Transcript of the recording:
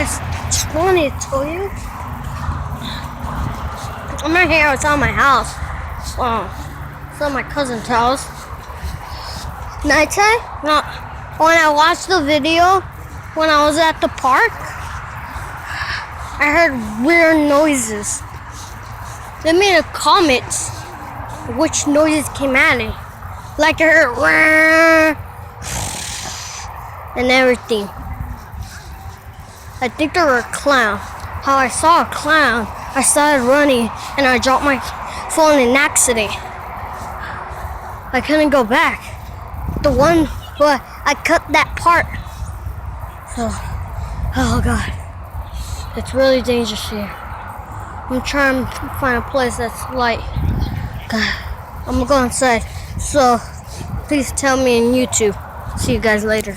Just wanted to tell you, I'm not here outside my house. It's at my cousin's house. Nighttime? No. When I watched the video, when I was at the park, I heard weird noises. They made a comment which noises came out of it. Like I heard and everything. I think they were a clown. How I saw a clown, I started running and I dropped my phone in an accident. I couldn't go back. But I cut that part. So, oh God, it's really dangerous here. I'm trying to find a place that's light. God, I'm gonna go inside. So, please tell me on YouTube. See you guys later.